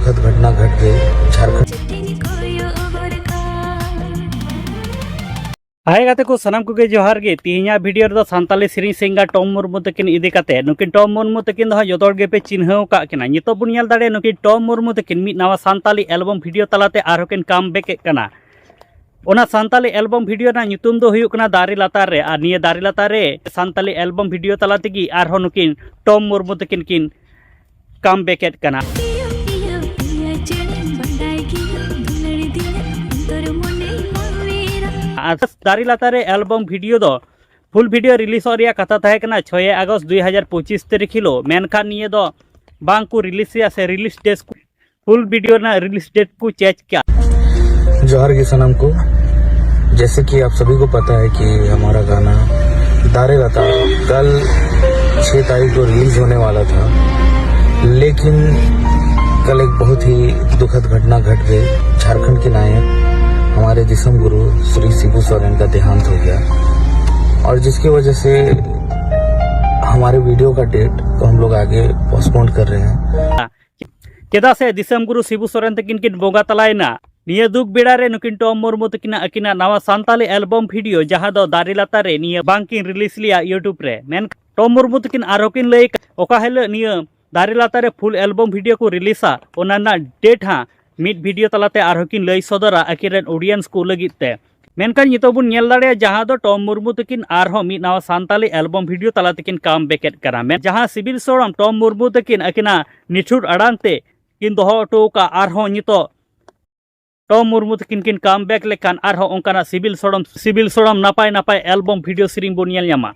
दुखद घटना घट गई झारखंड। हाय गाते को सनाम को जोहार गे तीना वीडियो रे सानताली सेरिंग सिंगर टॉम मुर्मू तकिन इदी काते नुकिन टॉम मुर्मू तकिन दो जोतोर गे पे चिन्हाव का किना नितो बुन नेल दाड़े नुकिन टॉम मुर्मू तकिन मिद नवा सानताली एल्बम वीडियो तलाते आरहोकिन काम बैक कना ओना सानताली एल्बम वीडियो ना nyutum दो हुयुक कना दारी लातार रे आर निये दारी लातार रे सानताली एल्बम वीडियो तलाते गी आरहो नुकिन टॉम मुर्मू तकिन किन काम बैक कना। दारी लातारे एल्बम वीडियो दो फुल वीडियो रिलीज और कथा तहे कना 6 अगस्त 2025 तारीख हिलो मेनखान निये दो बांग को रिलीज या से रिलीज डेट फुल वीडियो ना रिलीज डेट को चेंज किया। जोहार गे सनम को, जैसे कि आप सभी को पता है कि हमारा गाना दारे लता कल 6 तारीख को रिलीज होने वाला था, लेकिन कल एक बहुत ही दुखद घटना घट गई। झारखंड के नायक हमारे जिस्म गुरु श्री शिबू सोरेन का देहांत हो गया और जिसकी वजह से हमारे वीडियो का डेट को हम लोग आगे पोस्टपोन कर रहे हैं। चेदा से दिसम गुरु शिबू सोरेन तकिन किन बोगा तलायना निये दुख बेड़ा रे नुकिन टॉम मुर्मू तकिना अकिना नवा सानताली एल्बम वीडियो जहां दो दारी लाता रे निये बांकिन रिलीज लिया यूट्यूब रे मेन टॉम मुर्मू तकिन आरो किन लई ओका हेले निये दारी लाता रे फुल एल्बम वीडियो को रिलीजा ओना ना डेट हां मिड वीडियो तलाते आरहोकिन लई सदरा अकिरेन ऑडियंस को लगिते मेनकान नितो बुन नेल दाड़े जहां दो टॉम मुर्मू तकिन आरहो मिड नवा सानताली एल्बम वीडियो तलाते किन काम बेकेट करा में जहां सिविल सोरम टॉम मुर्मू तकिन अकिना निठुर अड़ांगते किन दोहो टो का आरहो नितो टॉम मुर्मू तकिन किन काम बैक लेकान आरहो ओंकाना सिविल सोरम नापाय नापाय एल्बम वीडियो सीरिंग बुन नेल ᱧᱟᱢᱟ।